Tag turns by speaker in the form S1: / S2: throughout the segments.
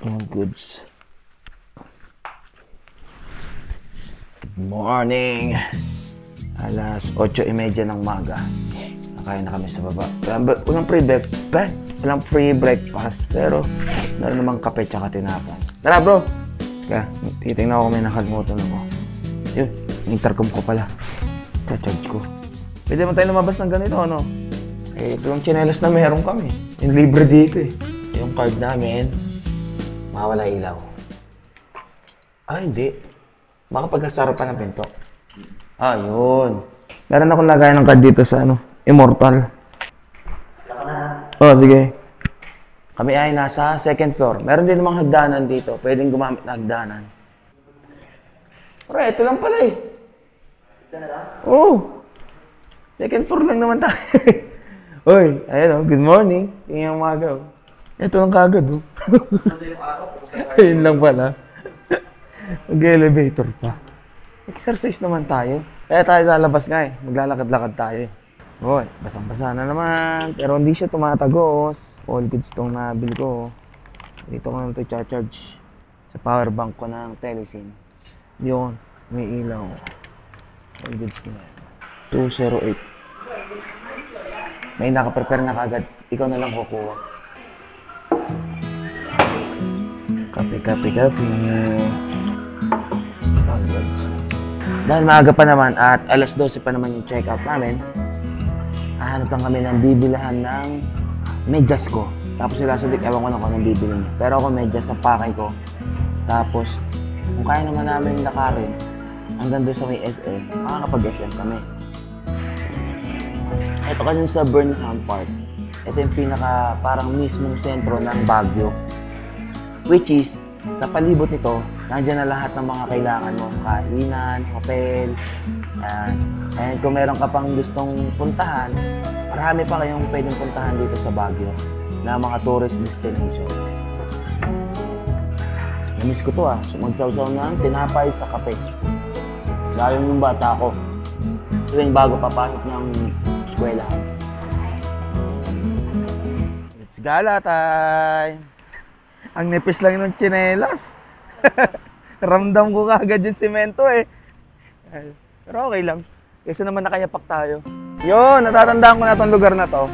S1: All goods. Good morning. Alas 8:30 ng umaga. Nakain na kami sa baba. Walang free breakfast. Pero meron namang kape tsaka tinapay. Tara bro! Kaya, titignan ko kung may nakalimutan ako. Yun, intercom ko pala. Cha-charge ko. Pwede man tayo lumabas ng ganito, ano? Eh, ito yung tsinelas na meron kami. Yung libre dito eh. Yung card namin, mawala ilaw. Ah, hindi. Baka pagkasarapan ng pinto. Ah, yun. Meron akong lagay ng card dito sa ano, Immortal. Oh, sige. Kami ay nasa second floor. Meron din namang hagdanan dito. Pwedeng gumamit na hagdanan. Pero ito lang pala eh. Ito na lang? Oo. Second floor lang naman tayo. Uy, ayun oh, good morning. Tingnan yung umaga oh. Ito lang kagad oh. Ayun lang pala. Mag-elevator pa. Exercise naman tayo. Kaya tayo lalabas nga eh. Maglalakad-lakad tayo eh. Uy, basang-basa na naman. Pero hindi siya tumatagos. All goods tong nabili ko. Dito ko na ito charge sa power bank ko ng Telesin. Yun, may ilaw. All goods na. 208. May nakaprepare na kagad. Ikaw na lang kukuha. Kape. All goods. Dahil maaga pa naman at alas 12 pa naman yung check-out namin, hahanap lang kami ng bibilahan ng medyas ko. Tapos sila sadik, ewan ko na kung anong bibili niya. Pero ako medyas ang pakay ko. Tapos, kung kaya naman namin lakarin, hanggang doon sa may SM, makakapag-SM kami. Ito kasi sa Burnham Park. Ito yung pinaka parang mismong sentro ng Baguio. Which is, sa palibot nito, nandiyan na lahat ng mga kailangan mo. Kainan, hotel, yan. And kung meron ka pang gustong puntahan, marami pa kayong pwedeng puntahan dito sa Baguio na mga tourist destination. Namiss ko to ah. Magsawsaw ng tinapay sa kape. Gayong yung bata ko. Ito yung bago papasok ng eskwela. It's gala time! Ang nipis lang ng tsinelas. Ramdam ko kagad yung semento eh. Pero okay lang. Kasi naman nakayapak tayo. Yun, natatandaan ko na itong lugar na to.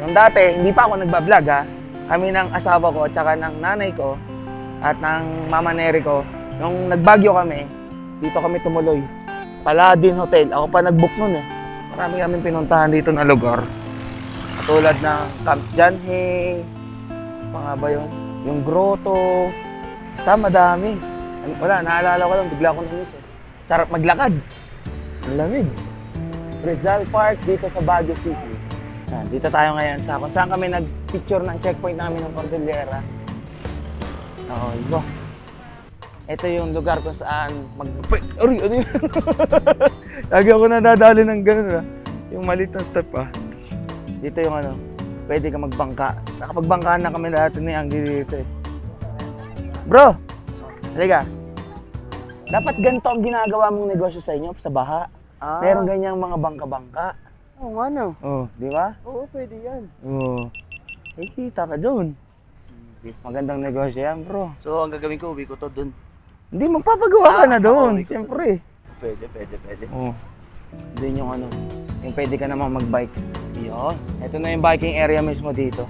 S1: Yung dati, hindi pa ako nagbablog ha. Kami ng asawa ko, tsaka ng nanay ko, at ng mama Neri ko. Nung nagbagyo kami, dito kami tumuloy. Paladin Hotel. Ako pa nag-book nun eh. Marami kami pinuntahan dito na lugar. Katulad ng Camp Janhe, mga ba yun? Yung grotto. Basta madami. Wala, naalala ko lang, bigla ko na-miss eh. Sarap maglakad. Ang lamig. Rizal Park dito sa Baguio City. Dito tayo ngayon sa kung saan kami nag-picture ng checkpoint namin ng Cordillera. Oo, iba. Ito yung lugar kung saan Uy, ano yun? Lagi ako nadadali ng ganun ah. Yung maliit na step ah. Dito yung ano, pwede ka magbangka. Nakapagbangkaan na kami lahat ni Anggi dito eh. Bro! Halika. Dapat ganito ang ginagawa mong negosyo sa inyo, sa baha. Meron ganyang mga bangka-bangka.
S2: Oo nga no.
S1: Oh, di ba?
S2: Oo, pwede yan.
S1: Oo. Eh, kita ka doon. Magandang negosyo yan, bro.
S2: So, ang gagawin ko, uwi ko to dun.
S1: Hindi, magpapagawa ka na doon.
S2: uwi ko
S1: Siyempre.
S2: Pwede.
S1: Oo. Doon yung ano, yung pwede ka namang mag-bike. Yun. Ito na yung biking area mismo dito.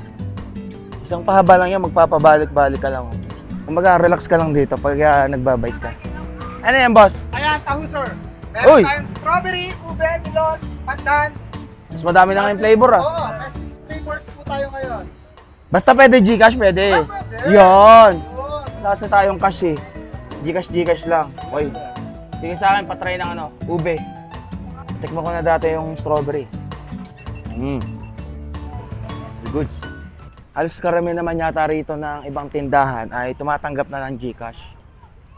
S1: Isang pahaba lang yan, magpapabalik-balik ka lang. Kumbaga, relax ka lang dito pag nagbabike ka. Ano yan, boss?
S3: Ayan, taho sir.
S1: Uy!
S3: Meron tayong strawberry, ube, melon, pandan.
S1: Mas madami na ngayong flavor ah.
S3: Oo, may 6 flavors po tayo ngayon.
S1: Basta pwede Gcash, pwede.
S3: Pwede.
S1: Yun.
S3: Yun.
S1: Wala sa tayong cash eh. Gcash lang. Uy. Sige sa akin, patry ng ano, ube. Tikman ko na dati yung strawberry. Good. Halos karami naman yata rito ng ibang tindahan ay tumatanggap na ng Gcash.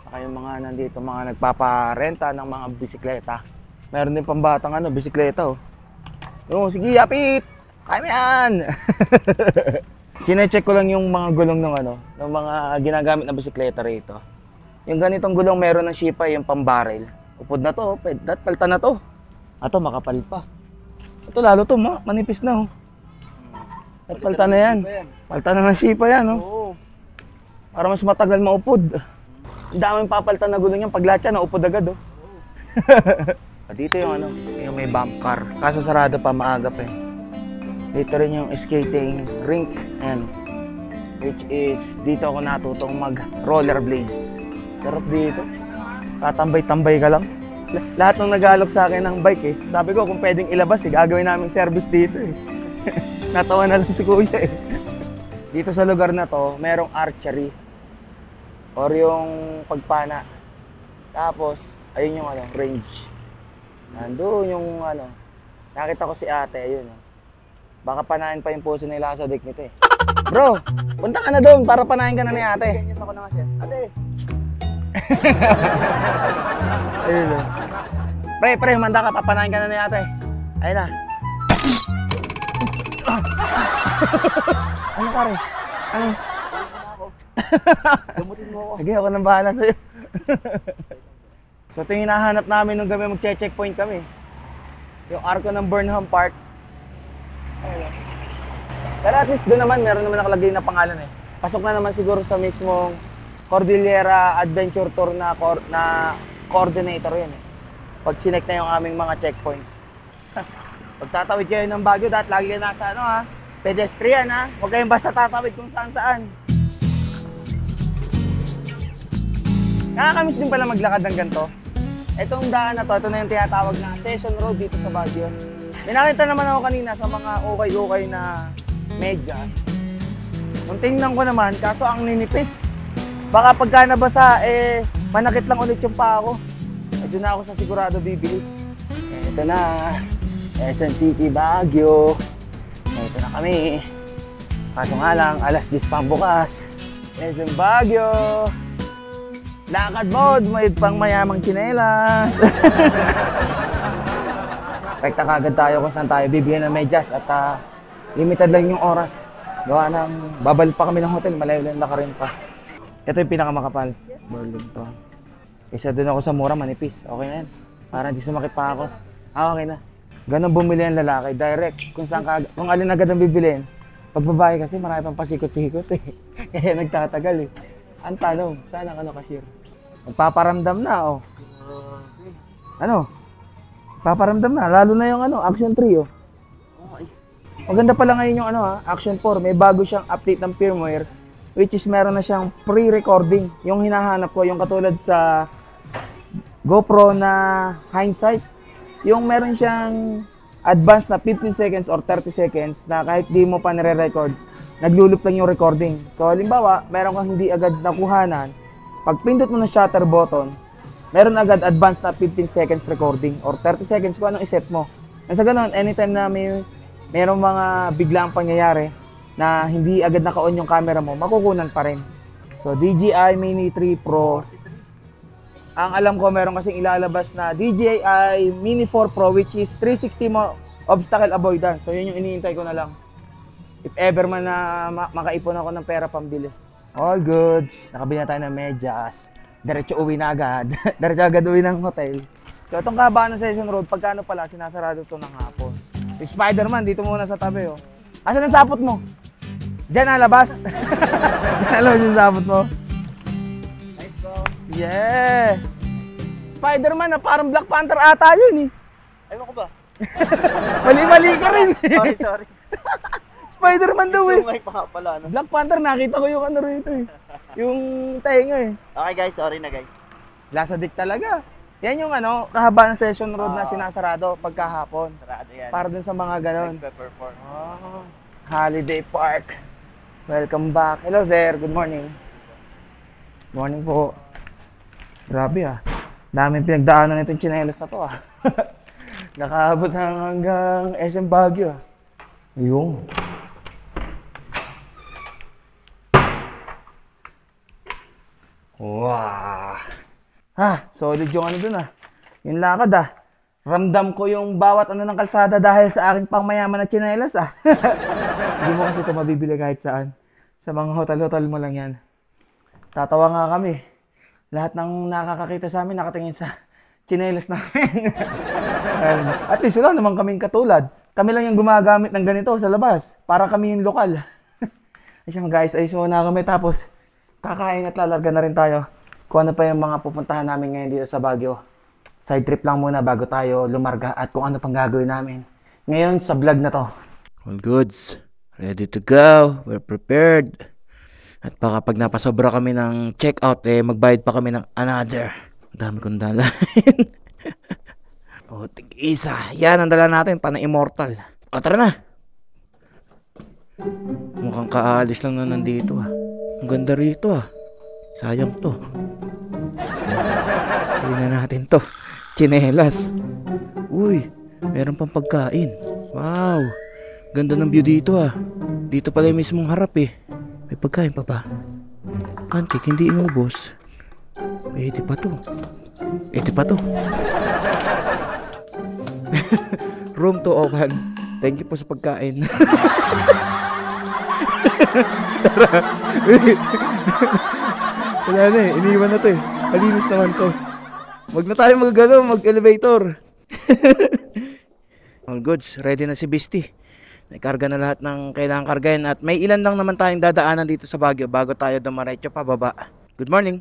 S1: Saka yung mga nandito, mga nagpaparenta ng mga bisikleta. Meron din pambatang ano, bisikleta oh. Oh, sige, yapit! Kaya na yan! Kine-check ko lang yung mga gulong ng ano, ng mga ginagamit na bisikleta rito. Yung ganitong gulong meron ng Shipa, yung pambarel. Upod na to, palitan na to. Ato, makapal pa. Ito lalo to, manipis na oh. At palitan na yan. Palitan na ng Shipa yan oh.
S2: Oo.
S1: Para mas matagal maupod. Ang daming papalitan na gulong yan. Pag lahat yan, naupod agad oh. Dito yung ano, yung may bump car. Kaso sarado pa, maaga pa eh. Dito rin yung skating rink. Ayan. Which is, dito ako natutong mag rollerblades. Sarap dito. Tatambay-tambay ka lang. Lahat ng nag-aalok sa akin ng bike eh. Sabi ko kung pwedeng ilabas eh, gagawin namin service dito eh. Natawa na lang si kuya eh. Dito sa lugar na to, merong archery. Or yung pagpana. Tapos, ayun yung ano, range. Nandun yung ano, nakita ko si ate, ayun. Baka panahin pa yung puso nila sa dik nito eh. Bro, punta ka na doon para panahin ka na ni ate.
S2: Ganyan ako na nga siya. Ate!
S1: Ayun o. Pre, manda ka, papanahin ka na ni ate. Ayun na. Ano pare? Ano?
S2: Gamutin mo ako.
S1: Sige, ako nang bahala sa'yo. So ito yung hinahanap namin nung gabi mag-checkpoint kami. Yung arko ng Burnham Park. Ayun. Pero at least doon naman, meron naman nakalagay na pangalan eh. Pasok na naman siguro sa mismong Cordillera Adventure Tour na coordinator yun eh. Pag chinek na yung aming mga checkpoints. Pag tatawid kayo ng Baguio, dahil lagi kayo nasa ano ha, pedestrian ha. Huwag kayong basta tatawid kung saan saan. Nakakamiss din pala maglakad ng ganito. Itong daan na to, ito na yung tinatawag na Session Road dito sa Baguio. May nakita naman ako kanina sa mga ukay-ukay na medyas. Kung tingnan ko naman, kaso ang ninipis. Baka pagka nabasa, manakit lang ulit yung paa ko. Medyo na ako sa sigurado bibili. Ito na, SM City Baguio. Ito na kami. Kaso nga lang, alas 10 pa bukas. SM Baguio. Lakad mode, may pang mayamang tsinelas. Rekta kagad tayo kung saan tayo bibigyan ng medyas at limited lang yung oras. Gawa ng, babalik pa kami ng hotel, malayo lang rin pa. Ito yung pinakamakapal, Burlington. Isa doon ako sa mura, manipis. Okay na yan. Para hindi sumakit pa ako. Okay na. Ganon bumili ang lalaki, direct. Kung alin agad ang bibiliin. Pag babae kasi, marami pang pasikot-sikot eh. Kaya nagtatagal eh. Ang tanong, saan ang cashier? Magpaparamdam na oh. Ano? Paparamdam na, lalo na yung Action 3 oh.
S2: Okay.
S1: Maganda pala ngayon yung Action 4, may bago siyang update ng firmware which is meron na siyang pre-recording. Yung hinahanap ko, yung katulad sa GoPro na hindsight. Yung meron siyang advanced na 15 seconds or 30 seconds na kahit di mo pa nire-record, nagluloop lang yung recording. So halimbawa, meron kang hindi agad nakuhanan, pag pindot mo na shutter button, meron agad advanced na 15 seconds recording or 30 seconds kung anong iset mo. Sa ganun, anytime na merong mga biglang pangyayari na hindi agad naka-on yung camera mo, makukunan pa rin. So DJI Mini 3 Pro. Ang alam ko, meron kasing ilalabas na DJI Mini 4 Pro which is 360 obstacle avoidance. So yun yung iniintay ko na lang. If ever man na makaipon ako ng pera pambili. All goods. Nakabili na tayo ng medyas. Diretso uwi na agad. Diretso agad uwi ng hotel. So itong kahabaan ng Session Road, pagkano pala, sinasarado ito ng hapon. Si Spider-Man, dito muna sa tabi oh. Asan ang sapot mo? Diyan nalabas. Diyan nalabas yung sapot mo.
S2: Nice bro.
S1: Yeah! Spider-Man na parang Black Panther ata yun eh.
S2: Ewan ko ba?
S1: Mali-mali ka rin.
S2: Sorry.
S1: Spider-Man daw eh.
S2: Sumay pa nga pala, no?
S1: Black Panther, nakita ko yung rito eh. Yung tenga eh.
S2: Okay guys, sorry na guys.
S1: Lasadik talaga. Yan yung kahaba ng Session Road na sinasarado pagkahapon.
S2: Sarado yan.
S1: Para dun sa mga ganon.
S2: Nagpe-perform.
S1: Oh, Holiday Park. Welcome back. Hello sir, good morning. Morning po. Grabe ah. Daming pinagdaanan itong tsinelas na to ah. Nakaabot hanggang SM Baguio ah. Ayun. Wow. Solid yung dun ah. Yung lakad ah. Ramdam ko yung bawat ng kalsada dahil sa aking pangmayaman na tsinelas ah. Hindi mo kasi ito mabibili kahit saan. Sa mga hotel-hotel mo lang yan. Tatawa nga kami. Lahat ng nakakakita sa amin nakatingin sa tsinelas namin. At least wala naman kaming katulad. Kami lang yung gumagamit ng ganito sa labas. Para kami yung lokal. Ayan guys, ayos muna kami tapos Kakain at lalarga na rin tayo. Kung ano pa yung mga pupuntahan namin ngayon dito sa Baguio. Side trip lang muna bago tayo lumarga at kung ano pang gagawin namin. Ngayon sa vlog na to. All goods. Ready to go. We're prepared. At baka pag napasobra kami ng checkout, magbayad pa kami ng another. Ang dami kong dalahin. O, tig-isa. Yan ang dala natin, pana-immortal. O, tara na. Mukhang kaalis lang na nandito ah. Ang ganda rito ah. Sayang to. Tingnan natin to. Tsinelas. Uy, meron pang pagkain. Wow. Ganda ng view dito ah. Dito pala yung mismong harap eh. May pagkain pa ba? Pancake, hindi inubos. Pwede pa to. Pwede pa to. Room to open. Thank you po sa pagkain. Tara. Wala na eh. Iniwan na to eh. Malinis naman to. Wag na tayo mag-elevator. All goods. Ready na si Beastie. Naikarga na lahat ng kailangan kargahin. At may ilan lang naman tayong dadaanan dito sa Baguio bago tayo dumiretso pababa. Good morning.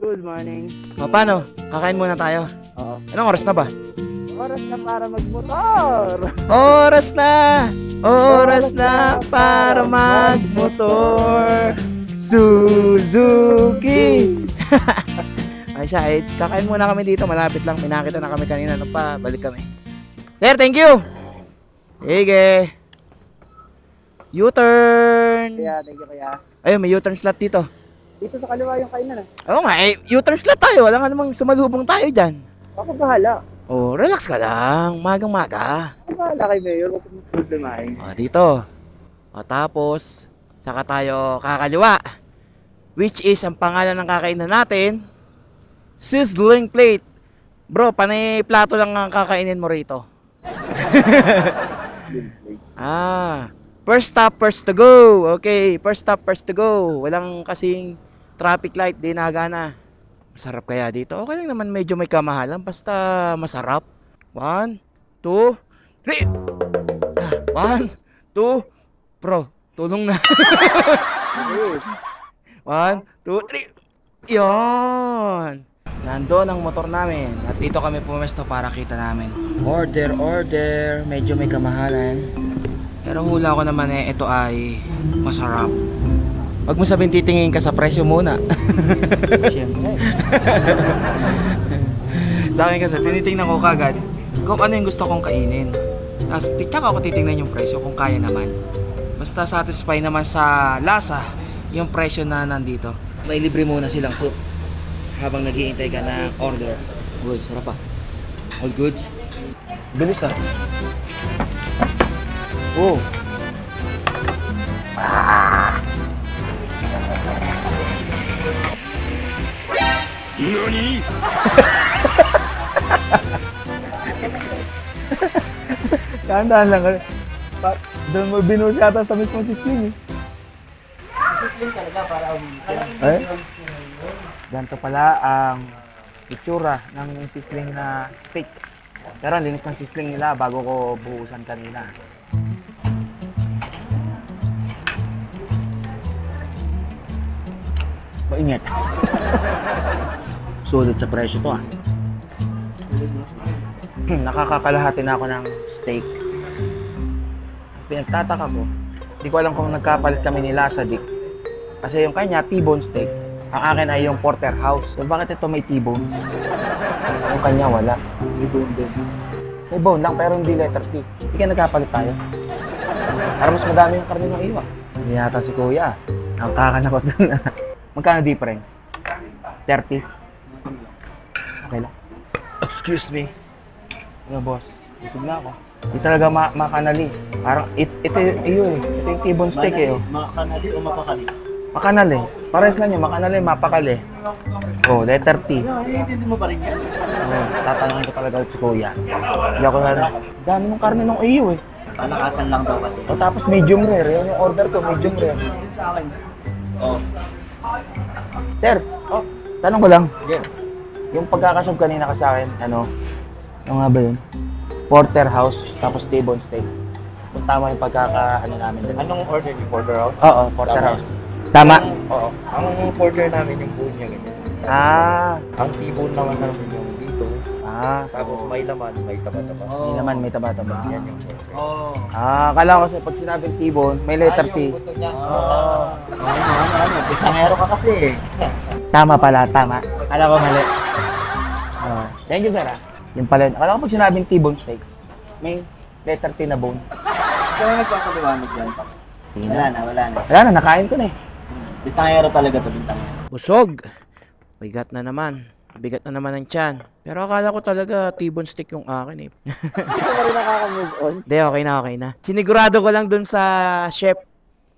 S2: Good morning.
S1: O paano? Kakain muna tayo.
S2: Oo.
S1: Anong oras na ba?
S2: Oras na para magmotor.
S1: Oras na! Oras na para magmotor. Suzuki! Ay siya, kakain muna kami dito. Malapit lang. Pinakita na kami kanina. Ano pa? Balik kami. Sir, thank you! Sige. U-turn!
S2: Kaya, thank you kaya.
S1: Ayun, may U-turn slot dito.
S2: Dito sa kaliwa yung kainan
S1: Oo nga, U-turn slot tayo. Wala nga namang sumalubong tayo dyan.
S2: Ako bahala.
S1: Oh, relax ka lang. Magang-maga.
S2: Ako bahala kay Mayor. Huwag kong problemahin.
S1: O, dito. O, tapos, saka tayo kakaliwa. Which is, ang pangalan ng kakainan natin, Sizzling Plate. Bro, panay plato lang ang kakainin mo rito. First stop, first to go. Okay, first stop, first to go. Walang kasing traffic light, di nagana. Masarap kaya dito? Okay lang naman, medyo may kamahalan. Basta masarap. 1, 2, 3. 1, 2. Bro, tulong na. 1, 2, 3. Yon. Nandoon ang motor namin. At dito kami pumesto para kita namin. Order, order. Medyo may kamahalan. Pero hula ko naman ito ay masarap. Wag mo sabihin titingin ka sa presyo muna. Siyempre. Sa akin kasi, tinitingnan ko kagad kung ano yung gusto kong kainin. Tapos, tsaka ako titingnan yung presyo kung kaya naman. Basta satisfy naman sa lasa yung presyo na nandito. May libre muna silang soup habang naghihintay ka ng order. Good, sarap pa. All goods. Bilis ah. Oh. NANI? Dahan-dahan lang. Doon mo binuhos yata sa mismong sisling eh.
S2: Sisling talaga para umitin.
S1: Eh? Ganito pala ang itsura ng sisling na steak. Pero ang linis ng sisling nila bago ko buhusan kanina. Mainit. Sulit sa presyo to ah. Nakakakalahati na ako ng steak. Pinagtataka ko, hindi ko alam kung nagkapalit kami ni Lasadik. Kasi yung kanya, T-bone steak. Ang akin ay yung porterhouse. So bakit ito may T-bone? Yung kanya wala. T-bone din. May bone lang pero hindi letter T. Hindi kaya nagkapalit tayo. Para mas madami yung karne ng iwa. Hindi yata si Kuya. Ang kakanakot dun. Magkano difference? 30? Okay lang. Excuse me. Ano boss? Busog na ako. Hindi talaga makanali. Parang ito yun eh. Ito yung T-bone steak eh. Oh.
S2: Makanali o mapakali?
S1: Makanali. Pares lang yun. Makanali, mapakali. Oh, letter T.
S2: Hindi mo pa rin yan?
S1: Tatanungin ko talaga si Kuya. Hindi ako na. Dami mong karne ng iyo eh.
S2: Palakasan lang daw kasi.
S1: O tapos medium rare. Yan yung order ko, medium rare.
S2: Sa akin. Oh.
S1: Sir, tanong ko lang.
S2: Yeah.
S1: Yung pagkakasab kanina ka sa akin, ano nga ba yun? Porterhouse, tapos T-bone steak. Kung tama yung pagkaka, namin din.
S2: Anong order ni Porterhouse?
S1: Oo, porterhouse. Tama.
S4: Oo. Ang corner namin yung buo niya ganyan.
S1: Ah.
S4: Ang tibon naman namin yung dito. Tapos may laman, may taba-taba.
S1: May naman, may taba-taba.
S4: Yan yung corner.
S2: Oo.
S1: Akala ko kasi pag sinabing T-bone, may letter T.
S4: Yung buto niya.
S2: Bitangero ka kasi eh.
S1: Tama pala, tama. Akala ko mali. Thank you, sir. Yung pala yun. Akala ko pag sinabing T-bone steak, may letter T na bone.
S2: Kaya nagpapaliwanag yan. Wala na, wala na.
S1: Wala na, nakain ko na eh.
S2: Bitangero talaga to, bitangero.
S1: Busog. Bigat na naman. Bigat na naman ang tiyan. Pero akala ko talaga T-bone steak yung akin eh.
S2: Hindi ka pa rin nakaka-move on.
S1: Hindi, okay na, okay na. Sinigurado ko lang dun sa chef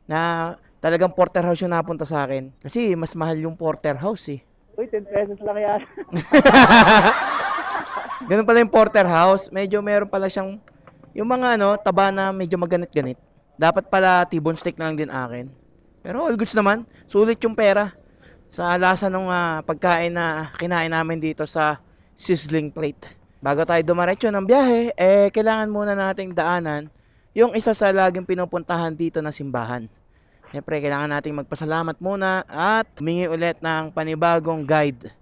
S1: na talagang porterhouse yung napunta sa akin. Kasi mas mahal yung porterhouse eh.
S2: Uy, 10 pesos lang yan.
S1: Ganun pala yung porterhouse. Medyo meron pala siyang yung mga taba na medyo maganit-ganit. Dapat pala T-bone steak na lang din akin. Pero all goods naman. Sulit yung pera sa lasa ng pagkain na kinain namin dito sa Sizzling Plate. Bago tayo dumiretso ng biyahe, kailangan muna nating daanan yung isa sa laging pinupuntahan dito na simbahan. Siyempre, kailangan nating magpasalamat muna at humingi ulit ng panibagong guide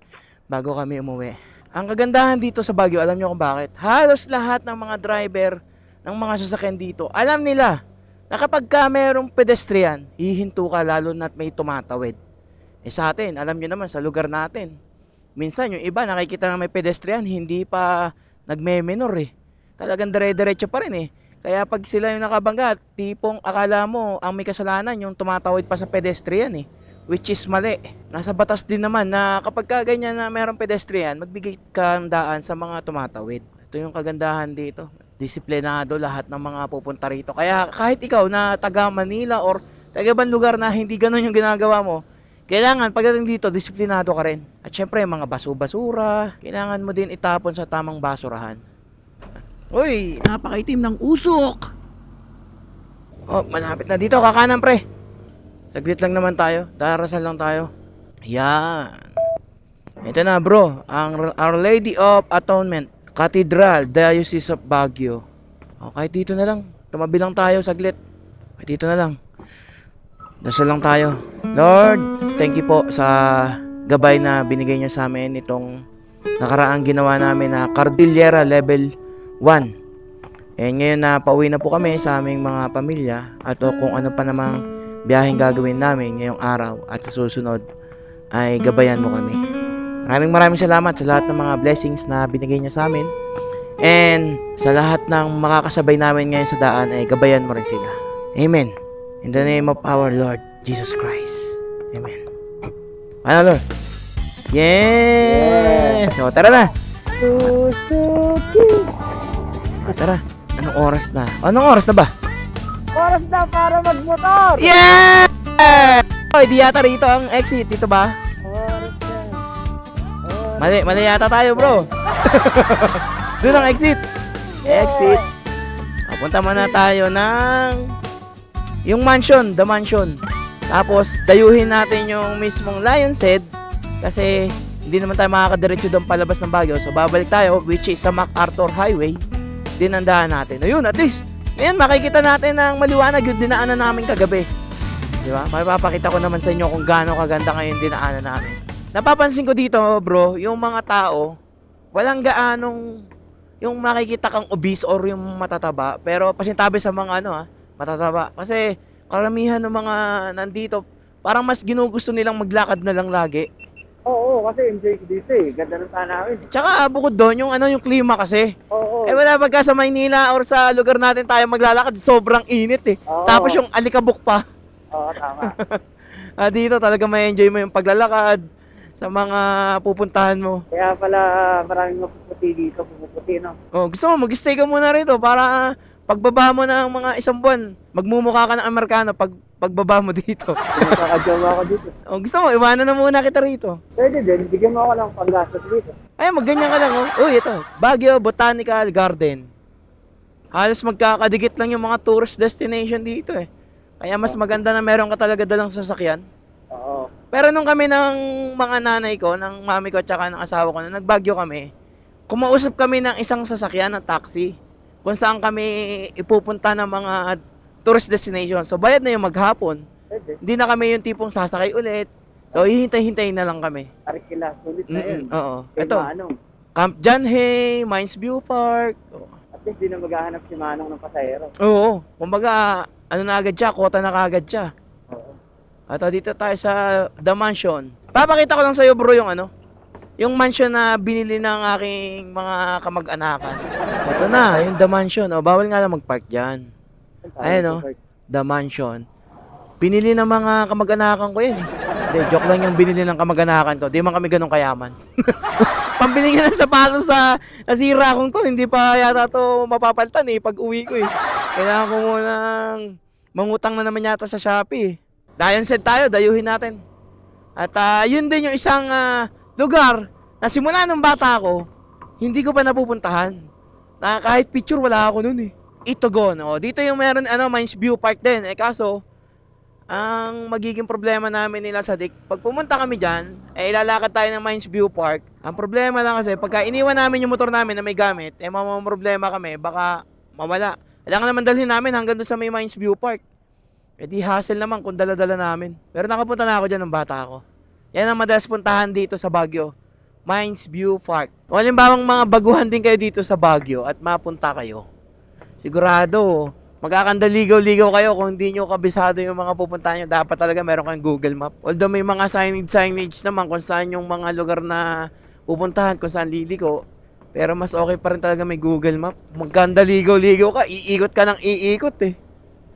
S1: bago kami umuwi. Ang kagandahan dito sa Baguio, alam nyo kung bakit? Halos lahat ng mga driver ng mga sasakyan dito, alam nila na kapag ka merong pedestrian, hihinto ka lalo na't may tumatawid. Sa atin, alam nyo naman sa lugar natin, minsan yung iba nakikita na may pedestrian, hindi pa nagme-minor eh. Talagang dire-diretso pa rin eh. Kaya pag sila yung nakabangga, tipong akala mo ang may kasalanan yung tumatawid pa sa pedestrian eh. Which is mali. Nasa batas din naman na kapag ka ganyan na mayroong pedestrian, magbigay ka ng daan sa mga tumatawid. Ito yung kagandahan dito. Disiplinado lahat ng mga pupunta rito. Kaya kahit ikaw na taga Manila or taga ibang lugar na hindi ganun yung ginagawa mo, kailangan pagdating dito, disiplinado ka rin. At syempre, mga baso-basura, kailangan mo din itapon sa tamang basurahan. Uy, napakaitim ng usok! Oh, malapit na dito, kakanan pre. Saglit lang naman tayo, darasal lang tayo. Yan. Ito na bro, ang Our Lady of Atonement, Cathedral, Diocese of Baguio. Oh, kahit dito na lang, tumabi lang tayo saglit. Kahit dito na lang. Dasal lang tayo. Lord, thank you po sa gabay na binigay niyo sa amin itong nakaraang ginawa namin na Cordillera Level 1. Ngayon na pauwi na po kami sa aming mga pamilya at kung ano pa namang biyaheng gagawin namin ngayong araw at sa susunod ay gabayan mo kami. Maraming salamat sa lahat ng mga blessings na binigay niyo sa amin. And sa lahat ng makakasabay namin ngayon sa daan ay gabayan mo rin sila. Amen. In the name of our Lord Jesus Christ. Amen. Ano, Lord? Yes! So, tara na! Tara. Anong oras na? Anong oras na ba?
S3: Oras na para magmotor!
S1: Yeah! Oh, di yata rito ang exit. Dito ba?
S3: Oras na.
S1: Mali yata tayo, bro. Doon ang exit. Exit. Papunta muna tayo ng yung mansion, the mansion. Tapos, dayuhin natin yung mismong Lion's Head kasi hindi naman tayo makakadiretso doon palabas ng Baguio. So, babalik tayo, which is sa MacArthur Highway. Dinandaan natin. Ayun, at least, ngayon makikita natin ang maliwanag yung dinaanan namin kagabi. Di ba? Mapapakita ko naman sa inyo kung gaano kaganda ngayon dinaanan namin. Napapansin ko dito, bro, yung mga tao, walang gaanong yung makikita kang obese or yung matataba. Pero pasintabi sa mga matataba. Kasi karamihan ng mga nandito, parang mas ginugusto nilang maglakad na lang lagi.
S3: Oo, kasi enjoy dito eh. Ganda ng tanawin.
S1: Tsaka bukod doon, yung klima kasi.
S3: Oo.
S1: Wala pagka sa Maynila or sa lugar natin tayo maglalakad, sobrang init eh.
S3: Oo.
S1: Tapos yung alikabok pa.
S3: Oo, tama.
S1: Dito talaga may enjoy mo yung paglalakad sa mga pupuntahan mo.
S3: Kaya pala maraming mapuputi dito, pumuputi, no?
S1: Oh, gusto mo, mag-stay ka muna rito para pagbaba mo ng mga isang buwan, magmumukha ka ng Amerikano pagbaba mo dito.
S3: Nakakajawa ako dito.
S1: Oh, gusto mo, iwanan na muna kita rito.
S3: Pwede din, bigyan mo ako ng panggastos dito.
S1: Ay, magganyan ka lang, oh. Uy, ito, Baguio Botanical Garden. Halos magkakadikit lang yung mga tourist destination dito eh. Kaya mas maganda na meron ka talaga dalang sasakyan.
S3: Oo.
S1: Pero nung kami ng mga nanay ko, ng mami ko at saka ng asawa ko, nung nagbagyo kami, kumausap kami ng isang sasakyan ng taxi kung saan kami ipupunta ng mga tourist destination. So bayad na yung maghapon.
S3: Pwede.
S1: Hindi na kami yung tipong sasakay ulit. So, hihintay-hintayin na lang kami.
S3: Arikila, sulit na yun.
S1: Oo.
S3: Kay
S1: Ito,
S3: Manong.
S1: Camp John Hay, Mines View Park.
S3: At least di na maghahanap si Manong ng pasahero.
S1: Oo. Kumbaga, ano na agad siya, kota na kaagad siya.
S3: Oo.
S1: At dito tayo sa The Mansion. Papakita ko lang sa'yo bro yung yung mansion na binili ng aking mga kamag-anakan. Ito na, yung The Mansion. Bawal nga lang mag-park dyan. Ayun, The Mansion. Binili ng mga kamag-anakan ko yan. Hindi, joke lang yung binili ng kamag-anakan ko. Di man kami ganun kayaman. Pambili nga ng sapatos sa nasira kong to. Hindi pa yata to mapapalitan pag uwi ko Kailangan ko munang mangutang na naman yata sa Shopee. Lion Set tayo, dayuhin natin. At yun din yung isang lugar na simula nung bata ako, hindi ko pa napupuntahan. Na kahit picture wala ako nun Itogon. Dito yung meron Mines View Park din. Kaso, ang magiging problema namin nila sa Dik, pag pumunta kami dyan, ilalakad tayo ng Mines View Park. Ang problema lang kasi, pagka iniwan namin yung motor namin na may gamit, problema kami, baka mawala. Kailangan naman dalhin namin hanggang doon sa may Mines View Park. Di hassle naman kung dala-dala namin. Pero nakapunta na ako dyan ng bata ako. Yan ang madalas puntahan dito sa Baguio. Mines View Park. Kung halimbawang mga baguhan din kayo dito sa Baguio at mapunta kayo, sigurado, magkakandaligaw-ligaw kayo kung hindi nyo kabisado yung mga pupuntahan nyo. Dapat talaga meron kayong Google Map. Although may mga signage naman kung saan yung mga lugar na pupuntahan, kung saan liliko. Pero mas okay pa rin talaga may Google Map. Magkandaligaw-ligaw ka, iikot ka ng iikot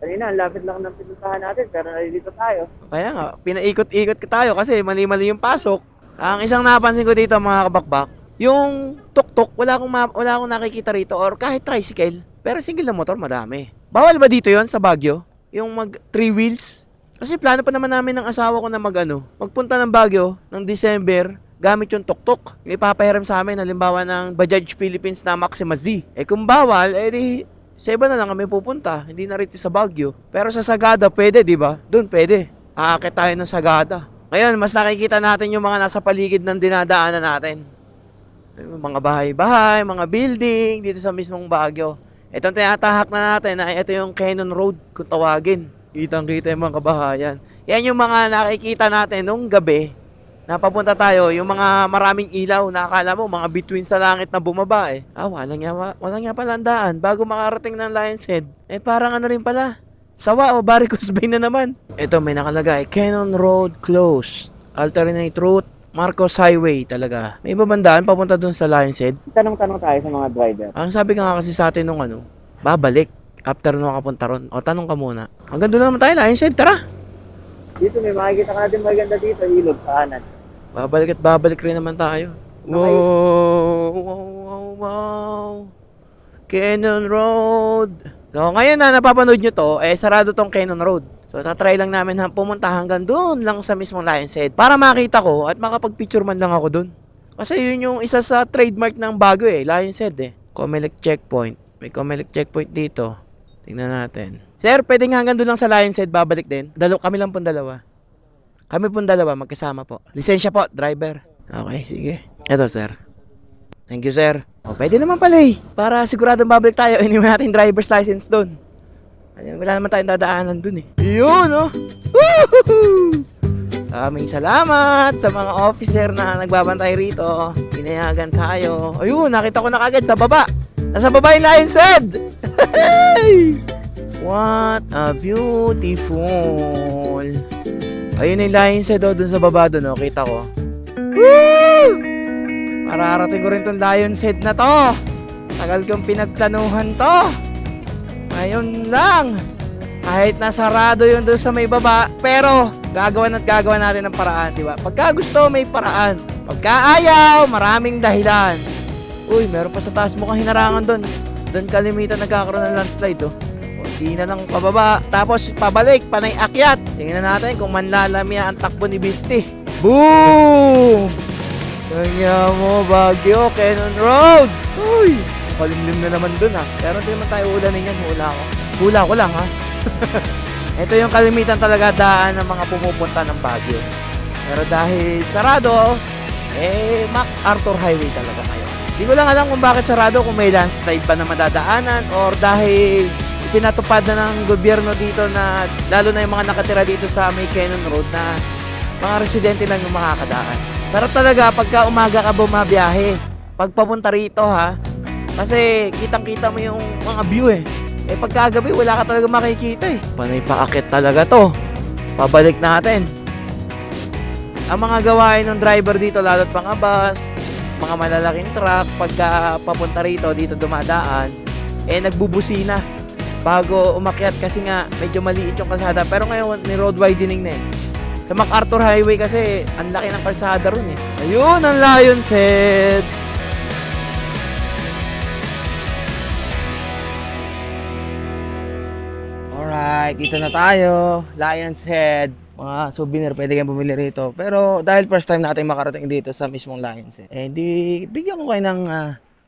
S3: Kanina, ang lapit lang ng pinuntahan natin, pero nalilito tayo.
S1: Kaya nga, pinaikot-ikot tayo kasi mali-mali yung pasok. Ang isang napansin ko dito mga kabakbak, yung tuk-tuk, wala akong nakikita rito or kahit tricycle. Pero single na motor, madami. Bawal ba dito yon sa Baguio? Yung mag 3 wheels? Kasi plano pa naman namin ng asawa ko na magpunta ng Baguio ng December gamit yung tuk-tuk. Yung ipapahiram sa amin, halimbawa ng Bajaj Philippines na Maxima Z. Kung bawal, di sa iba na lang kami pupunta. Hindi na rito sa Baguio. Pero sa Sagada, pwede, di ba? Doon pwede. Aakit tayo ng Sagada. Ngayon, mas nakikita natin yung mga nasa paligid ng dinadaanan natin. Mga bahay-bahay, mga building dito sa mismong Baguio. Itong tinatahak na natin ito yung Cannon Road kung tawagin. Kitang-kita yung mga kabahayan. Yan yung mga nakikita natin nung gabi na papunta tayo, yung mga maraming ilaw na akala mo mga bituin sa langit na bumaba walang nga pala ang daan bago makarating ng Lion's Head. Parang rin pala, sawa o Varicose Vein na naman. Ito may nakalagay, Cannon Road closed, alternate route, Marcos Highway talaga. May babandaan papunta dun sa Lion's Head.
S3: Tanong-tanong tayo sa mga driver.
S1: Ang sabi nga kasi sa atin nung babalik after nung makapunta ron. Tanong ka muna. Hanggang doon naman tayo, Lion's Head, tara.
S3: Dito may makikita ka natin maganda dito, ilog sa kanan.
S1: Babalik at babalik rin naman tayo. Wow, wow, wow, wow. Cannon Road. So, ngayon na napapanood nyo to, sarado tong Cannon Road. So, tatry lang namin pumunta hanggang doon lang sa mismong Lion's Head para makita ko at makapag-picture man lang ako doon. Kasi yun yung isa sa trademark ng Baguio Lion's Head Comelec checkpoint. May Comelec checkpoint dito. Tingnan natin. Sir, pwedeng hanggang doon lang sa Lion's Head babalik din? Kami lang pong dalawa. Kami pong dalawa, magkasama po. Lisensya po, driver. Okay, sige. Ito, sir. Thank you, sir. Pwede naman pala para siguradong babalik tayo, iniwan natin driver's license doon. Wala naman tayong dadaanan doon Yun, Woohoo! Maraming salamat sa mga officer na nagbabantay rito. Pinayagan tayo. Ayun, nakita ko na kagad sa baba. Nasa baba yung Lion's Head. What a beautiful. Ayun yung Lion's Head dun sa baba dun kita ko. Woo! Mararating ko rin tong Lion's Head na to. Tagal kong pinagplanuhan to. Ngayon lang. Kahit nasarado yun doon sa may baba, pero gagawan natin ng paraan, di ba? Pagka gusto, may paraan. Pagka ayaw, maraming dahilan. Uy, meron pa sa taas mukhang hinarangan doon. Doon kalimitan nagkakaroon ng landslide Hindi na lang pababa. Tapos pabalik, panay akyat. Tingnan natin kung manlalamya ang takbo ni Beastie. Boom! Kanya mo, Baguio, Cannon Road. Uy, kalimlim na naman dun Pero hindi naman tayo ulanin yan. Hula ko lang Ito yung kalimitan talaga daan ng mga pumupunta ng Baguio. Pero dahil sarado, MacArthur Highway talaga ngayon. Hindi ko lang alam kung bakit sarado, kung may landslide pa na madadaanan or dahil pinatupad na ng gobyerno dito na lalo na yung mga nakatira dito sa may Cannon Road na mga residente lang yung makakadaan. Sarap talaga pagka umaga ka bumabiyahe. Pag papunta rito ha, kasi kitang-kita mo yung mga view eh. Eh pagkagabi wala ka talaga makikita eh. Panay paakit talaga to. Pabalik natin. Ang mga gawain ng driver dito, lalo't mga bus, mga malalaking truck, pagka papunta rito, dito dumadaan, eh nagbubusina bago umakyat kasi nga medyo maliit yung kalsada. Pero ngayon, ni road widening na eh. Sa MacArthur Highway kasi, ang laki ng kalsada ron eh. Ayun, ang Lion's Head! Alright, dito na tayo. Lion's Head. Mga souvenir, pwede kayong bumili rito. Pero dahil first time natin makarating dito sa mismong Lion's Head, eh di bigyan ko kayo ng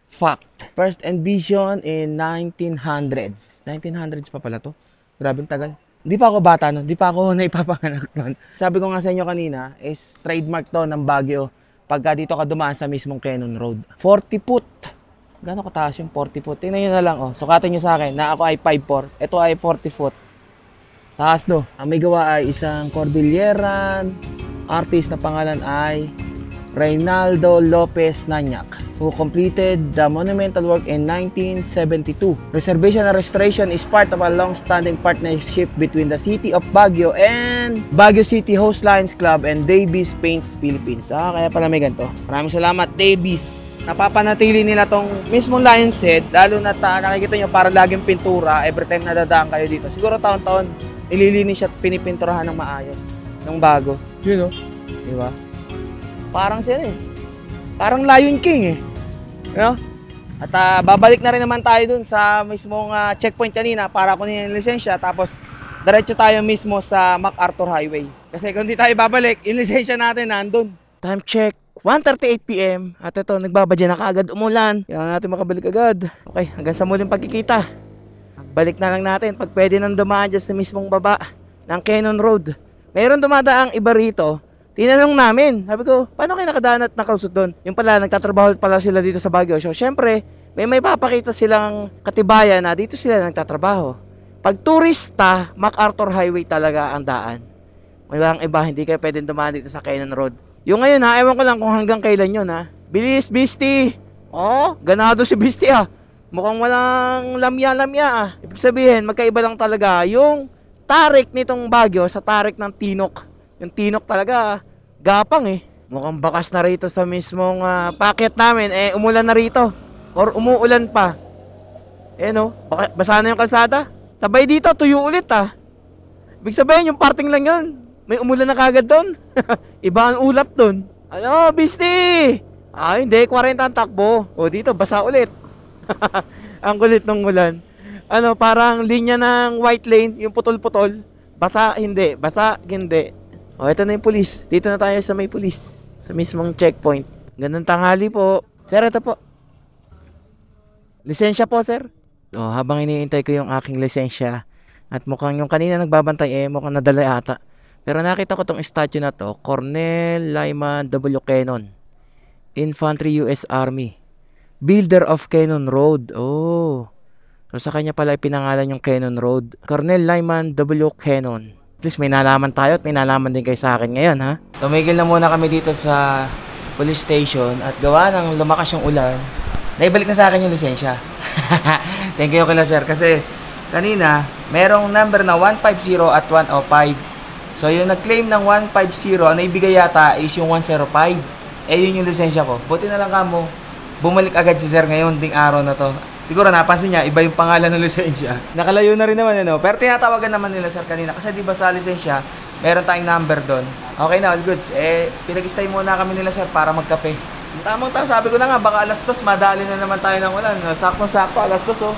S1: fact. First envision in 1900s. 1900s pa pala to. Grabing tagal. Hindi pa ako bata nun. Hindi pa ako naipapanganak nun. Sabi ko nga sa inyo kanina, is trademark to ng Baguio pagka dito ka dumaan sa mismong Cannon Road. 40 foot. Gano'ng kataas yung 40 foot? Tingnan nyo na lang. Oh. Sukatin nyo sa akin na ako ay 5'4". Ito ay 40 foot. Taas no. Ang may gawa ay isang Cordilleran artist na pangalan ay Reynaldo Lopez Nanyac, who completed the monumental work in 1972. Preservation and restoration is part of a long-standing partnership between the City of Baguio and Baguio City Host Lions Club and Davies Paints Philippines. Kaya pala may ganito. Maraming salamat, Davies. Napapanatili nila tong mismong Lion's Head, lalo na nakikita nyo parang laging pintura every time na dadaan kayo dito. Siguro taon-taon ililinis at pinipinturahan ng maayos, ng bago. Yun o, di ba? Parang sila eh. Parang Lion King eh. You know? At babalik na rin naman tayo dun sa mismong checkpoint kanina para kunin yung lisensya. Tapos diretso tayo mismo sa MacArthur Highway. Kasi kung di tayo babalik, yung lisensya natin nandun. Time check, 1:38 PM. At ito, nagbabadya na kaagad umulan. Kailangan natin makabalik agad. Okay, hanggang sa muling pagkikita. Balik na lang natin pag pwede nang dumaan dyan sa mismong baba ng Cannon Road. Mayroon dumadaang iba rito. Tinanong namin, sabi ko, paano kayo nakadaan at nakausot doon? Yung pala, nagtatrabaho pala sila dito sa Baguio. So, syempre, may papakita silang katibayan na dito sila nagtatrabaho. Pag turista, MacArthur Highway talaga ang daan. Walang iba, hindi kayo pwedeng dumaan dito sa Cannon Road. Yung ngayon ha, ewan ko lang kung hanggang kailan yun ha. Bilis, Beastie! Oh, ganado si Beastie ah. Mukhang walang lamya-lamya ah. Ibig sabihin, magkaiba lang talaga yung tarik nitong Baguio sa tarik ng Tinok. Yung Tinok talaga, gapang eh. Mukhang bakas na rito sa mismong packet namin. Eh, umulan na rito. Or umuulan pa. Eh no, basa na yung kalsada. Sabay dito, tuyo ulit ah. Ibig sabihin, yung parting lang yun. May umulan na kagad doon. Iba ang ulap doon. Ano, Beastie? Ay, hindi, 40 ang takbo. O dito, basa ulit. Ang kulit ng ulan. Ano, parang linya ng white lane, yung putol-putol. Basa, hindi. Basa, hindi. O, ito na yung pulis. Dito na tayo sa may pulis. Sa mismong checkpoint. Ganun tanghali po. Sir, ito po. Lisensya po, sir. O, habang iniintay ko yung aking lisensya. At mukhang yung kanina nagbabantay mukhang nadala ata. Pero nakita ko tong statue na to. Cornel Lyman W. Cannon. Infantry US Army. Builder of Cannon Road. Oh. So sa kanya pala pinangalan yung Cannon Road. Cornel Lyman W. Cannon. At least may nalaman tayo at may nalaman din kayo sa akin ngayon ha. Tumigil na muna kami dito sa police station at gawa ng lumakas yung ulan. Naibalik na sa akin yung lisensya. Thank you kila sir kasi kanina merong number na 150 at 105. So yung nag-claim ng 150 ang naibigay yata is yung 105. Yun yung lisensya ko. Buti na lang kamo bumalik agad si sir ngayon ding araw na to. Siguro napansin niya, iba yung pangalan ng lisensya. Nakalayo na rin naman Pero tinatawagan naman nila sir kanina. Kasi di ba sa lisensya, meron tayong number doon. Okay na, all goods. Pinag-stay muna kami nila sir para magkape. Tamang-tama, sabi ko na nga, baka alas 2, madali na naman tayo ng ulan. Saktong-sakto, alas 2 oh.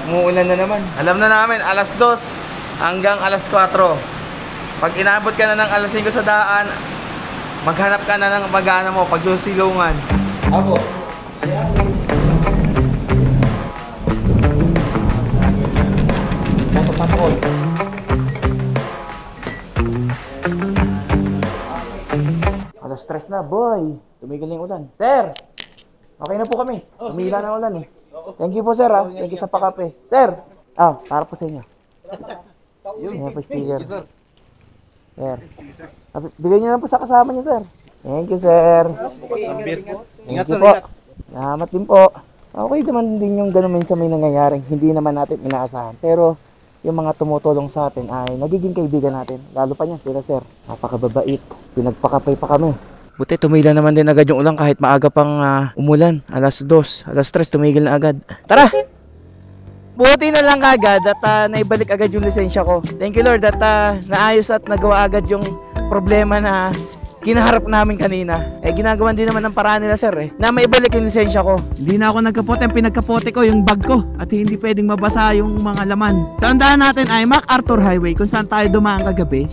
S1: Umuulan na naman. Alam na namin, alas 2 hanggang alas 4. Pag inabot ka na ng alas 5 sa daan, maghanap ka na ng pag-ana mo, pagsusilungan. Ako. Pasok. Alas stress na, boy. Tumigil na yung ulan. Sir! Okay na po kami. Tumigil na ang ulan eh. Thank you po, sir ha. Thank you sa pakape. Sir! Para po sa inyo. Yan po sticker. Sir. Bigay niyo na po sa kasama niyo, sir. Thank you, sir. Thank you po. Salamat din po. Okay naman din yung gano'n minsan may nangyayaring hindi naman natin inaasahan. Pero yung mga tumutulong sa atin ay nagiging kaibigan natin. Lalo pa niya sila, sir. Napakababait. Pinagpakapay pa kami. Buti tumila naman din agad yung ulan kahit maaga pang umulan. Alas 2, alas 3 tumigil na agad. Tara! Buti na lang agad at naibalik agad yung lisensya ko. Thank you, Lord, at naayos at nagawa agad yung problema na kinaharap namin kanina. Ginagawan din naman ng paraan nila, sir, na maibalik yung lisensya ko. Hindi na ako nagkapote. Ang pinagkapote ko yung bag ko at hindi pwedeng mabasa yung mga laman. Sa andahan natin ay MacArthur Highway kung saan tayo dumaan kagabi.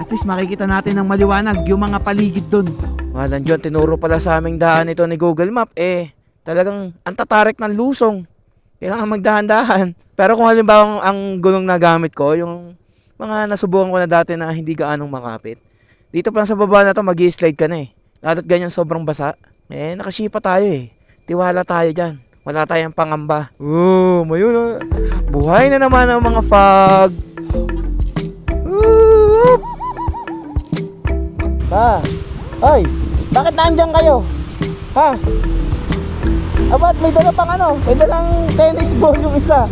S1: At least makikita natin ng maliwanag yung mga paligid dun. Walang John, tinuro pala sa aming daan ito ni Google Map. Talagang ang tatarik ng lusong. Kailangan magdahan-dahan. Pero kung halimbawa ang gulong na gamit ko, yung mga nasubukan ko na dati na hindi gaanong makapit. Dito pa sa baba na to, mag-i-slide ka na Lalo't ganyan sobrang basa. Nakasipa tayo Tiwala tayo dyan. Wala tayong pangamba. Mayun buhay na naman ang mga fog. Hoy, bakit naandyan kayo? Ba't may dala pang may dalang tennis ball yung isa.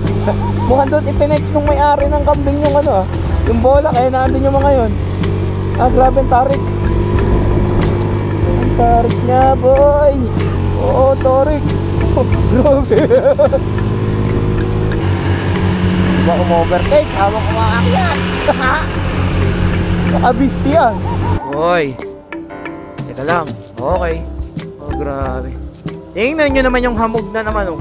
S1: Mukhang doon ipinex nung may-ari ng kambing yung yung bola, kaya naandun yung mga yun. Grabe ang tarik. Ang tarik niya, boy. Oo, tarik. Grabe. Diba umovertake? Hawak ko makakyan. Nakabisti yan. Boy. Teka lang. Okay. Grabe. Tingnan nyo naman yung hamog na naman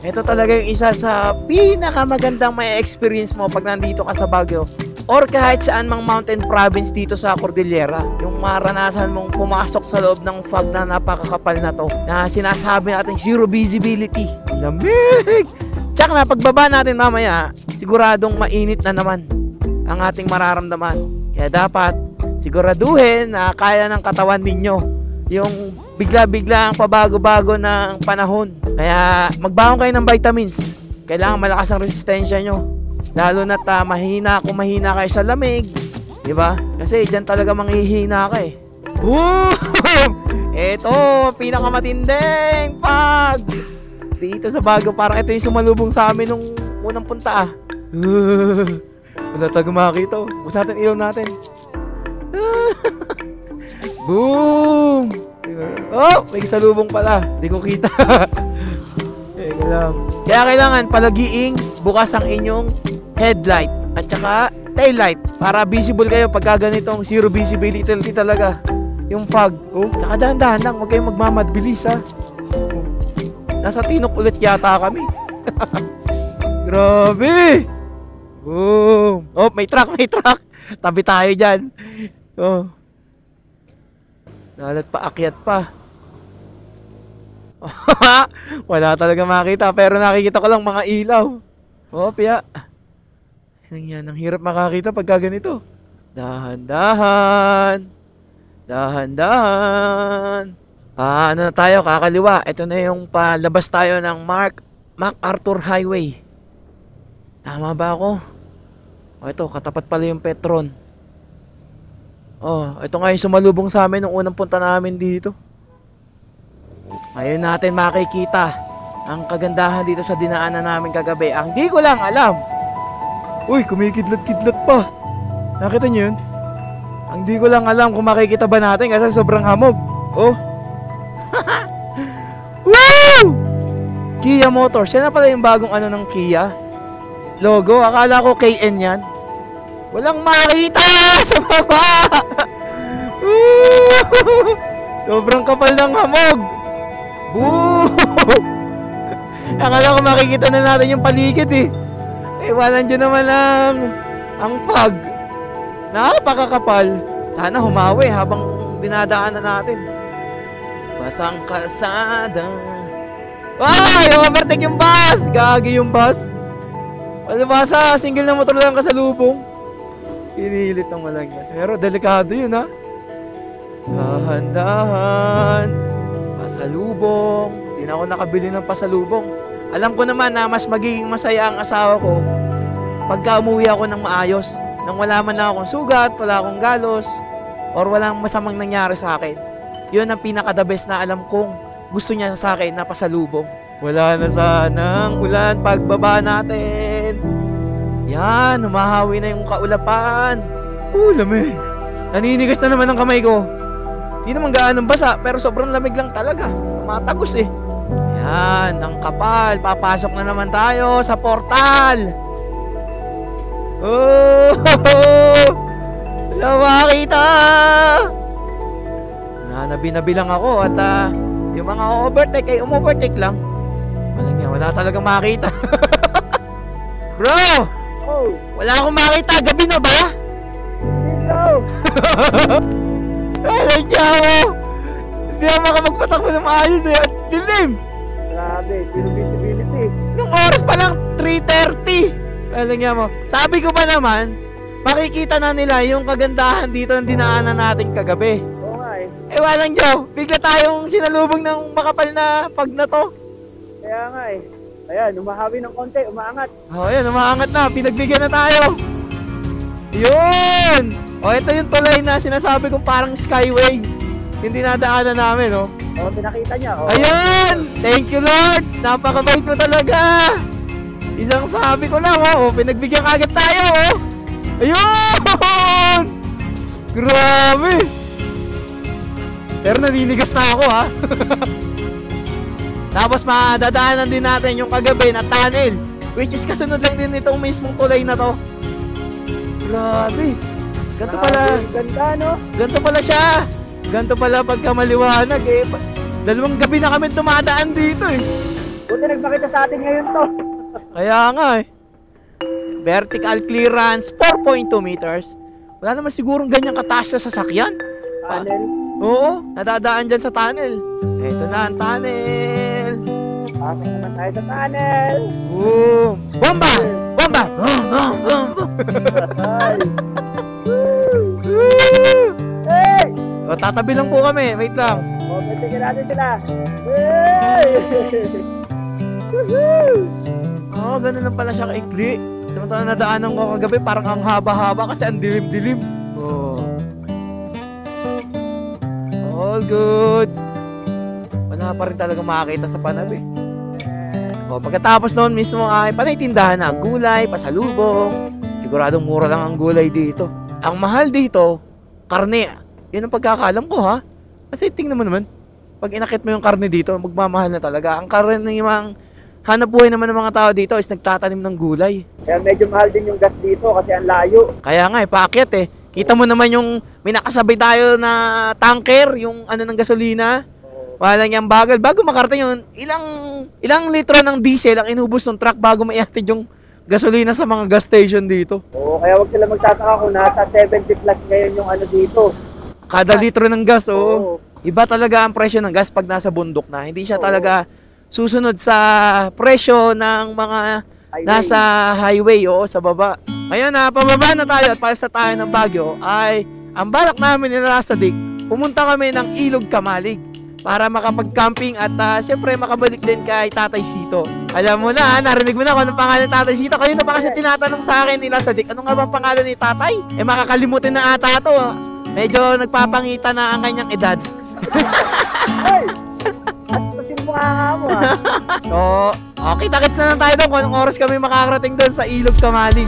S1: Ito talaga yung isa sa pinakamagandang may experience mo pag nandito ka sa Baguio or kahit saan mang mountain province dito sa Cordillera. Yung maranasan mong pumasok sa loob ng fog na napakakapal na to na sinasabi natin zero visibility. Lamig! Tsak na pagbaba natin mamaya, siguradong mainit na naman ang ating mararamdaman. Kaya dapat siguraduhin na kaya ng katawan ninyo yung bigla-bigla ang pabago-bago ng panahon. Kaya magbaon kayo ng vitamins. Kailangan malakas ang resistensya nyo. Lalo na't mahina kung mahina kayo sa lamig. Diba? Kasi dyan talaga manghihina ka Boom! Ito, pinakamatinding pag dito sa Baguio. Parang ito yung sumalubong sa amin nung unang punta Wala tayo makakita Buksan natin ilaw natin. Boom! May salubong pala. Hindi ko kita. Kaya kailangan palagiing bukas ang inyong headlight at saka taillight para visible kayo pagka ganitong zero visibility talaga yung fog. Saka dahan-dahan lang, huwag kayong magmamadbilis Nasa Tinok ulit yata kami. Grabe! Boom! May truck! Tabi tayo dyan. Nalat pa, akyat pa. Wala talaga makita, pero nakikita ko lang mga ilaw. Piya. Yan, ang hirap makakita pagka ganito. Dahan-dahan. Ano na tayo, kakaliwa. Ito na yung palabas tayo ng MacArthur Highway. Tama ba ako? Ito, katapat pala yung Petron. Ito nga yung sumalubong sa amin nung unang punta namin dito. Ngayon natin makikita ang kagandahan dito sa dinaanan namin kagabi. Ang di ko lang alam. Kumikidlat-kidlat pa. Nakita nyo yun? Ang di ko lang alam kung makikita ba natin kasi sobrang hamog. Woo! Kia Motors. Yan na pala yung bagong ng Kia. Logo. Akala ko KN yan. Walang makita sa baba. Sobrang kapal ng hamog. Boom! Akala ko makikita na natin yung paligid walang dyan naman ang fog. Napakakapal. Sana humawi habang dinadaanan natin. Basang kalsada. Overtake yung bus. Gagi yung bus. Palibasa, single na motor lang kasalubong. Pinilit ng malagyan. Pero delikado yun Dahan-dahan. Pasalubong. Hindi na ako nakabili ng pasalubong. Alam ko naman na mas magiging masaya ang asawa ko pagka umuwi ako ng maayos. Nang wala man lang akong sugat, wala akong galos, or walang masamang nangyari sa akin. Yun ang pinaka-the best na alam kong gusto niya sa akin na pasalubong. Wala na sanang ulan pagbaba natin. Yan, humahawi na yung kaulapan. Lamig. Naninigas na naman ang kamay ko. Hindi naman gaanong basa, pero sobrang lamig lang talaga. Tumatagos eh. Yan, ang kapal. Papasok na naman tayo sa portal. Oh! Wala makakita! Nabi lang ako at yung mga overtake ay umovertake lang. Wala talagang makita. Bro!
S3: Oh,
S1: Wala akong makita. Gabi na ba?
S3: dito!
S1: Alam niya ako. Hindi ako makapagpatakbo ng maayos eh. Dilim!
S3: Grabe, zero visibility.
S1: Nung oras pa lang, 3:30. Alam niya mo. Sabi ko ba naman, makikita na nila yung kagandahan dito ng dinaanan natin kagabi.
S3: Oo nga eh.
S1: Walang Diyo. Bigla tayong sinalubong ng makapal na pag na to.
S3: Kaya nga eh. Ayan, umahawi ng konti, umaangat.
S1: Ayan, umaangat na. Pinagbigyan na tayo. Yun! Ito yung tulay na sinasabi kong parang skyway. Yung dinadaanan namin, oh.
S3: Pinakita niya.
S1: Ayan! Thank you, Lord! Napakabait mo talaga! Isang sabi ko lang, pinagbigyan kagad tayo, oh! Ayun! Grabe! Pero naninigas na ako, ha? Tapos madadaanan din natin yung kagabi na tunnel, which is kasunod lang din itong mismong tulay na to. Grabe! Ganto pala,
S3: Ganda, no?
S1: ganto pala siya! Ganto pala pagka maliwanag, eh. Dalawang gabi na kami dumadaan dito, eh.
S3: Buti nagpakita sa atin ngayon to.
S1: Kaya nga, eh. Vertical clearance, 4.2 meters. Wala naman sigurong ganyang kataas na sasakyan.
S3: Tunnel.
S1: Oo, nadadaan dyan sa tunnel. Ito na ang tunnel.
S3: Pasok naman tayo sa tunnel.
S1: Boom! Bomba! Bomba! Boom, boom, boom, boom.
S3: Ay. Hey!
S1: O, tatabi lang po kami. Wait lang.
S3: Tignan natin sila. Hey! Woohoo!
S1: Oo, ganun lang pala siya kaikli. Samantala nadaanan ko kagabi, parang ang haba-haba kasi ang dilim-dilim. Oh. All goods. Wala pa rin talaga makakita sa panabi. O, pagkatapos noon mismo ay panaytindahan na ang gulay, pasalubong. Siguradong mura lang ang gulay dito. Ang mahal dito, karne. Yun ang pagkakalam ko, ha? Kasi tingnan mo naman, pag inakit mo yung karne dito, magmamahal na talaga. Ang karne ng mga hanap buhay naman ng mga tao dito is nagtatanim ng gulay.
S3: Kaya medyo mahal din yung gas dito kasi ang layo.
S1: Kaya nga, paakyat eh. Kita mo naman yung may nakasabay tayo na tanker, yung ano ng gasolina. Walang yung bagal. Bago makarating yun, ilang litro ng diesel ang inubos ng truck bago maihatid yung gasolina sa mga gas station dito.
S3: Oo, kaya wag sila magtataka kung nasa 70 plus ngayon yung ano dito.
S1: Kada litro ng gas, oo.
S3: Oo.
S1: Iba talaga ang presyo ng gas pag nasa bundok na. Hindi siya
S3: Oo.
S1: talaga susunod sa presyo ng mga
S3: Highway.
S1: nasa highway, oo, sa baba. Ngayon na, pababa na tayo at palista tayo ng Baguio ay ang balak namin nila sa Dik, pumunta kami ng Ilog Kamalig para makapag-camping at syempre makabalik din kay Tatay Sito. Alam mo na, narinig mo na kung anong pangalan ni Tatay Sito. Kanina pa kasi tinatanong sa akin nila sa Dik, ano nga bang pangalan ni Tatay? Makakalimutin na ata to. Medyo nagpapangita na ang kanyang edad.
S3: Hey! At pasin mo nga mo ah.
S1: So, kita-kits na lang tayo doon kung anong oras kami makakarating doon sa Ilog Kamalig.